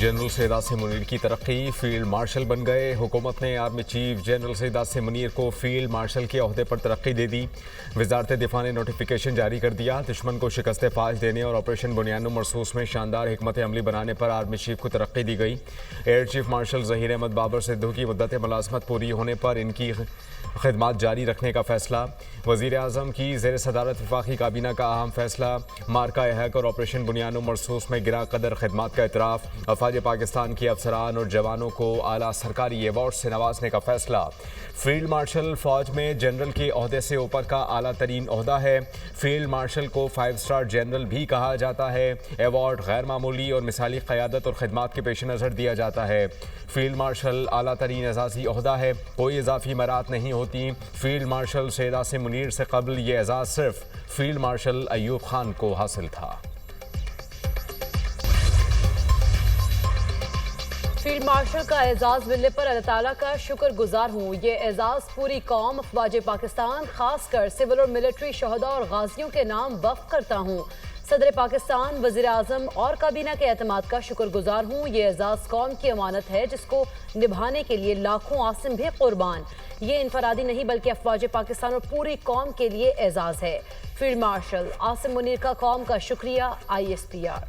General Syed Asim Munir की तरक्की, field marshal बन गए। हुकूमत ने army chief general Syed Asim Munir को फील्ड मार्शल के ओहदे पर तरक्की दे दी। वजारत दिफा ने नोटिफिकेशन जारी कर दिया। दुश्मन को शिकस्त फाश देने और ऑपरेशन बुनियादो मरसूस में शानदार हिकमत अमली बनाने पर आर्मी चीफ को तरक्की दी गई। Air chief marshal Zaheer Ahmed Babar Sidhu की मुद्दत मुलाजमत पूरी होने पर इनकी खिदमत जारी रखने का फैसला। वज़ीर आज़म की ज़ेर सदारत वफाकी काबीना का अहम फैसला। मार्का हैक और ऑपरेशन बुनियादो मरसूस में गिरा कदर खिदमत का इतराफ़। अफवाज पाकिस्तान के अफसरान और जवानों को आला सरकारी एवार्ड से नवाजने का फैसला। फील्ड मार्शल फौज में जनरल के ओहदे से ऊपर का आला तरीन ओहदा है। फील्ड मार्शल को 5 स्टार जनरल भी कहा जाता है। एवार्ड गैर मामूली और मिसाली क़यादत और खिदमत के पेश नज़र दिया जाता है। फील्ड मार्शल आला तरीन एजाज़ी ओहदा है, कोई इजाफी मरात नहीं होती। फील्ड मार्शल सैयद आसिम मुनीर से कबल ये एजाज़ सिर्फ फील्ड मार्शल अयूब खान को हासिल था। फील्ड मार्शल का एजाज़ मिलने पर अल्लाह ताला का शुक्रगुजार हूँ। ये एजाज़ पूरी कौम अफवाज पाकिस्तान खासकर सिविल और मिलिट्री शहदा और गाजियों के नाम वक्फ करता हूँ। सदर पाकिस्तान, वज़ीर आज़म और काबीना के एतमाद का शुक्रगुजार हूँ। ये एजाज़ कौम की अमानत है जिसको निभाने के लिए लाखों आसिम भी कुर्बान। ये इनफरादी नहीं बल्कि अफवाज पाकिस्तान और पूरी कौम के लिए एजाज़ है। फील्ड मार्शल आसिम मुनीर का कौम का शुक्रिया। ISPR।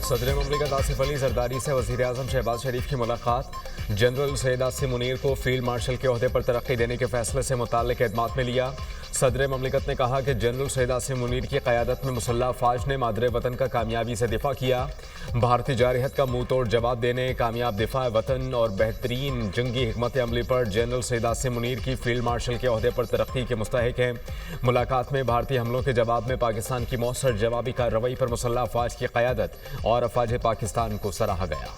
सदर ममलिकत आसिफ अली जरदारी से वज़ीर आज़म शहबाज शरीफ की मुलाकात। जनरल सैयद आसिम मुनीर को फील्ड मार्शल के ओहदे पर तरक्की देने के फैसले से मुताल्लिक़ एतमाद में लिया। सदर ममलिकत ने कहा कि जनरल सैयद आसिम मुनीर की क़यादत में मुसल्लह फ़ौज ने मादरे वतन का कामयाबी से दिफा किया। भारतीय जारहत का मुँह तोड़ जवाब देने, कामयाब दिफा वतन और बेहतरीन जंगी हिकमत अमली पर जनरल सैयद आसिम मुनीर की फील्ड मार्शल के ओहदे पर तरक्की के मुस्तहिक हैं। मुलाकात में भारतीय हमलों के जवाब में पाकिस्तान की मौसर जवाबी कार्रवाई पर मुसल्लह फ़ौज की क़यादत और अफवाज पाकिस्तान को सराहा गया।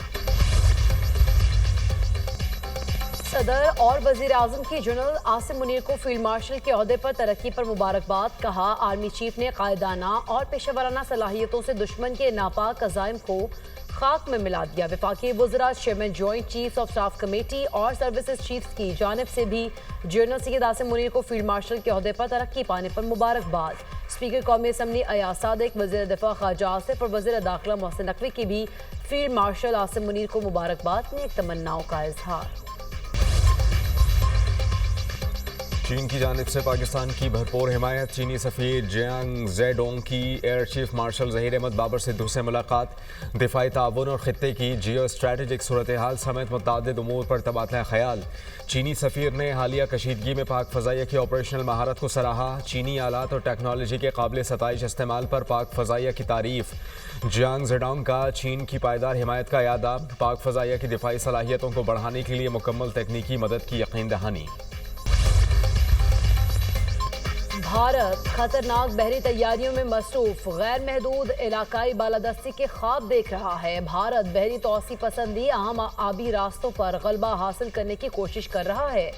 सदर और वज़ीर आज़म की जनरल आसिम मुनीर को फील्ड मार्शल के ओहदे पर तरक्की पर मुबारकबाद। कहा, आर्मी चीफ ने कायदाना और पेशेवराना सलाहियतों से दुश्मन के नापाक अज़ाइम को खाक में मिला दिया। वफाकी वज़रा, chairman joint chiefs of staff committee और सर्विसेज चीफ्स की जानिब से भी जनरल सैयद आसिम मुनीर को फील्ड मार्शल के ओहदे पर तरक्की पाने पर मुबारकबाद। स्पीकर कौमी असम्बली अयाज सादिक, वज़ीर दिफा ख्वाजा आसिफ और वज़ीर दाखिला मोहसिन नकवी की भी फील्ड मार्शल आसिम मुनीर को मुबारकबाद, नेक तमन्नाओं का इजहार। चीन की जानिब से पाकिस्तान की भरपूर हिमायत। चीनी सफ़ीर जियांग ज़ेडोंग की air chief marshal Zaheer Ahmed Babar Sidhu से मुलाकात। दिफाई ताउन और ख़ित्ते की जियो स्ट्रेटेजिक सूरत हाल समेत मुतअद्दिद उमूर पर तबादला ख्याल। चीनी सफ़ीर ने हालिया कशीदगी में पाक फ़ज़ाइया की ऑपरेशनल महारत को सराहा। चीनी आलात और टेक्नोलॉजी के काबिल सताइश इस्तेमाल पर पाक फ़ज़ाइया की तारीफ़। जियांग ज़ेडोंग का चीन की पायदार हिमायत का यादा। पाक फ़ज़ाइया की दिफाई सलाहियतों को बढ़ाने के लिए मुकम्मल तकनीकी मदद की यकीन दहानी। भारत खतरनाक बहरी तैयारियों में मसरूफ, गैर महदूद इलाकाई बालादस्ती के ख्वाब देख रहा है। भारत बहरी तोसी पसंदी अहम आबी रास्तों पर गलबा हासिल करने की कोशिश कर रहा है।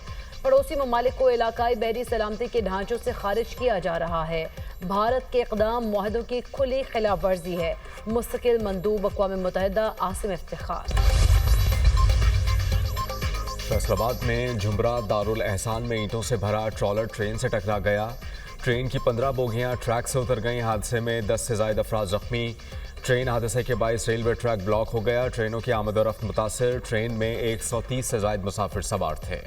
पड़ोसी ममालिक को इलाकाई बहरी सलामती के ढांचों से खारिज किया जा रहा है। भारत के इक़दाम मुआहदों की खुली खिलाफ वर्जी है। मुस्तकिल मंदूब अक़वाम मुत्तहिदा आसिम इफ्तिखार। फैसलाबाद में झुमरा दारुल एहसान में ईंटों से भरा ट्रॉलर ट्रेन से टकरा गया। ट्रेन की 15 बोगियां ट्रैक से उतर गईं। हादसे में 10 से ज़ायद अफराद जख्मी। ट्रेन हादसे के बायस रेलवे ट्रैक ब्लॉक हो गया। ट्रेनों की आमद और रफ्त मुतासिर। ट्रेन में 130 से ज़ायद मुसाफिर सवार थे।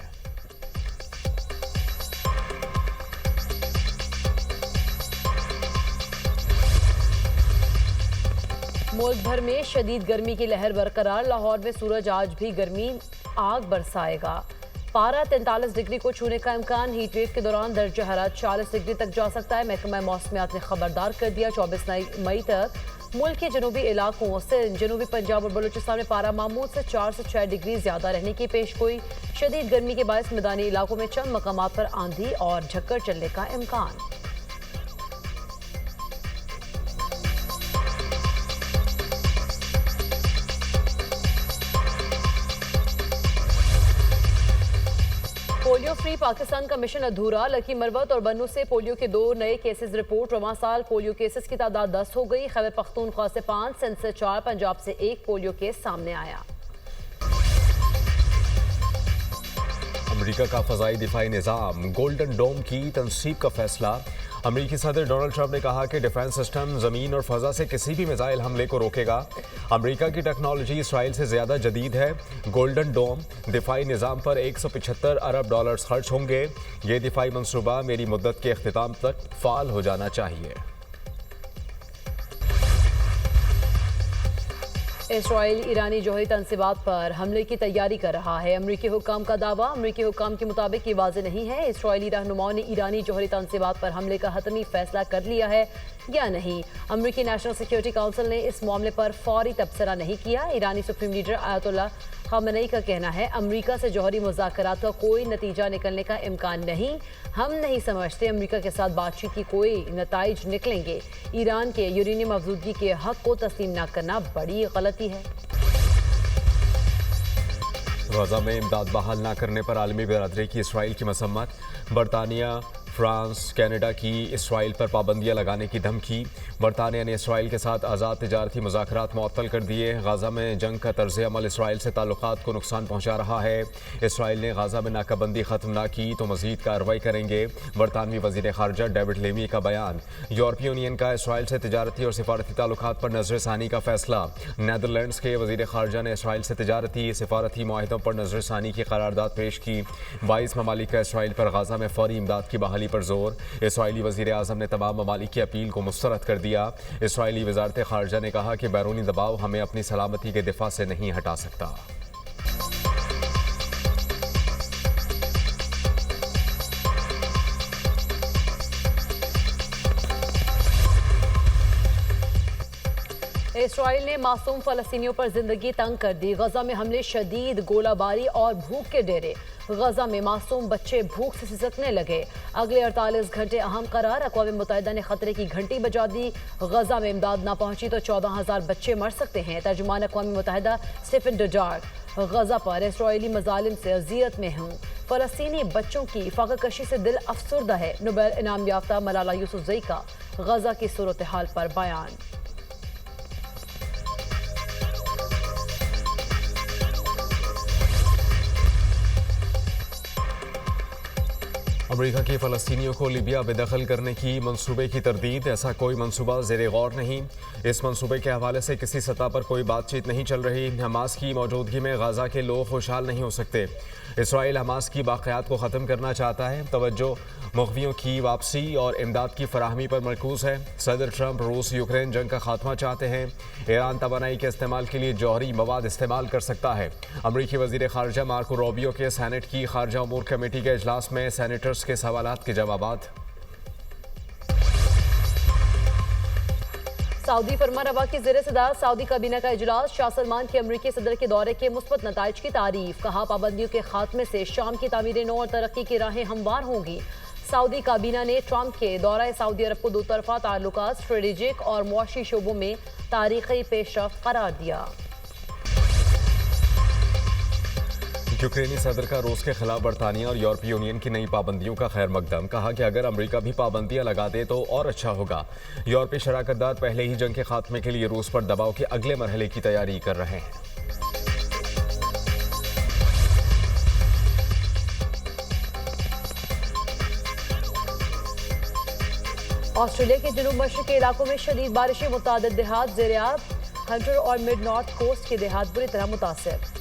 मुल्क भर में शदीद गर्मी की लहर बरकरार। लाहौर में सूरज आज भी गर्मी आग बरसाएगा। पारा 43 डिग्री को छूने का इम्कान। हीट वेव के दौरान दर्जा हरारत 40 डिग्री तक जा सकता है। महकमा मौसमियात ने खबरदार कर दिया। 24 मई तक मुल्क के जनूबी इलाकों से जनूबी पंजाब और बलूचिस्तान में पारा मामूल से 4 से 6 डिग्री ज्यादा रहने की पेशगोई। शदीद गर्मी के बायस मैदानी इलाकों में चंद मकामात पर आंधी और झक्कर चलने का इम्कान। पोलियो फ्री पाकिस्तान का मिशन अधूरा। लकी मरवत और बन्नू से पोलियो के 2 नए केसेस रिपोर्ट। रवां साल पोलियो केसेस की तादाद 10 हो गई। खैबर पख्तूनख्वा से 5, सिंध से 4, पंजाब से 1 पोलियो केस सामने आया। अमेरिका का फ़ज़ाई दिफाई निज़ाम गोल्डन डोम की तनसीब का फैसला। अमेरिकी सदर डोनाल्ड ट्रंप ने कहा कि डिफेंस सिस्टम ज़मीन और फ़ज़ा से किसी भी मिसाइल हमले को रोकेगा। अमेरिका की टेक्नोलॉजी इसराइल से ज़्यादा जदीद है। गोल्डन डोम दिफाई निज़ाम पर $175 अरब खर्च होंगे। ये दिफाई मंसूबा मेरी मुद्दत के अख्तिताम तक फ़ाल हो जाना चाहिए। इसराइल ईरानी जौहरी तनसीबात पर हमले की तैयारी कर रहा है। अमरीकी हुक्काम का दावा। अमरीकी हुक्काम के मुताबिक ये वाज़ेह नहीं है इसराइली रहनुमाओं ने ईरानी जौहरी तनसीबात पर हमले का हतमी फैसला कर लिया है या नहीं। अमरीकी नेशनल सिक्योरिटी काउंसिल ने इस मामले पर फौरी तबसरा नहीं किया। ईरानी सुप्रीम लीडर आयतुल्लाह खामेनी का कहना है अमरीका से जौहरी मुज़ाकरात का कोई नतीजा निकलने का इम्कान नहीं। हम नहीं समझते अमरीका के साथ बातचीत की कोई नताइज निकलेंगे। ईरान के यूरेनियम अफजूदगी के हक को तस्लीम न करना बड़ी गलती है। गजा में इमदाद बहाल न करने पर आलमी बिरादरी की इसराइल की मसम्मत। बरतानिया, फ्रांस, कनाडा की इसराइल पर पाबंदियां लगाने की धमकी। बरतानिया ने इसराइल के साथ आज़ाद तिजारती मुज़ाकरात मुअत्तल कर दिए। गाज़ा में जंग का तर्ज़ अमल इसराइल से ताल्लुकात को नुकसान पहुँचा रहा है। इसराइल ने गाज़ा में नाकाबंदी ख़त्म न की तो मज़ीद कार्रवाई करेंगे। बरतानवी वज़ीर ख़ारजा डेविड लेमी का बयान। यूरोपीय यूनियन का इसराइल से तिजारती और सिफारती ताल्लुकात पर नज़रसानी का फैसला। नीदरलैंड्स के वज़ीर ख़ारजा ने इसराइल से तिजारती सिफारती मुआहिदों पर नज़रसानी की करारदाद पेश की। 22 ममालिक का इसराइल पर गाज़ा में फौरी इमदाद की बहाली पर जोर। इसराइली वज़ीर आज़म ने तमाम ममालिक की अपील को मुस्तरद कर दिया। इसराइली वज़ारत ख़ारजा ने कहा कि बैरूनी दबाव हमें अपनी सलामती के दिफा से नहीं हटा सकता। इसराइल ने मासूम फ़लस्तीनियों पर जिंदगी तंग कर दी। गजा में हमले, शदीद गोलाबारी और भूख के डेरे। गजा में मासूम बच्चे भूख से सिसकने लगे। अगले 48 घंटे अहम करार। अक़वाम मुत्तहिदा ने खतरे की घंटी बजा दी। गजा में इमदाद ना पहुंची तो 14,000 बच्चे मर सकते हैं। तर्जुमान अक़वाम मुत्तहिदा स्टीफन डुजार्ट गजा पर इसराइली मज़ालिम से अजियत में हूँ। फ़लस्तीनी बच्चों की फ़ाक़ाकशी से दिल अफसुर्दा है। नोबेल इनाम याफ्ता मलाला यूसुफ़ज़ई का गजा की सूरत हाल पर बयान। अमेरिका की फ़लस्तीनियों को लीबिया बेदखल करने की मंसूबे की तरदीद। ऐसा कोई मंसूबा ज़ेरे गौर नहीं। इस मंसूबे के हवाले से किसी सतह पर कोई बातचीत नहीं चल रही। हमास की मौजूदगी में गाज़ा के लोग खुशहाल नहीं हो सकते। इसराइल हमास की बाक़ियात को ख़त्म करना चाहता है। तवज्जो मुग़वियों की वापसी और इमदाद की फराहमी पर मरकूज़ है। सदर ट्रंप रूस यूक्रेन जंग का खात्मा चाहते हैं। ईरान तवानाई के इस्तेमाल के लिए जौहरी मवाद इस्तेमाल कर सकता है। अमरीकी वज़ीर ख़ारजा मार्को रूबियो के सेनेट की ख़ारजा अमूर कमेटी के इजलास में सेनेटर्स के सवालात के जवाबात। सऊदी फरमानरवा की ज़ेर सदारत सऊदी काबीना का इजलास। शाह सलमान के अमरीकी सदर के दौरे के मुस्बत नताइज की तारीफ। कहा पाबंदियों के खात्मे से शाम की तामीर नौ और तरक्की की राहें हमवार होंगी। सऊदी काबीना ने ट्रंप के दौरा सऊदी अरब को दोतरफा ताल्लुकात, स्ट्रेटेजिक और मुआशी शोबों में तारीखी पेशरफ्त करार दिया। यूक्रेनी सदर का रूस के खिलाफ बरतानिया और यूरोपीय यूनियन की नई पाबंदियों का खैर मकदम। कहा कि अगर अमेरिका भी पाबंदियां लगा दे तो और अच्छा होगा। यूरोपीय शराकतदार पहले ही जंग के खात्मे के लिए रूस पर दबाव के अगले मरहले की तैयारी कर रहे हैं। ऑस्ट्रेलिया के जनूब मशरक़ी इलाकों में शदीद बारिशें, मुतअद्दिद देहात ज़ेर-ए-आब। हंटर और मिड नॉर्थ कोस्ट के देहात बुरी तरह मुतासर।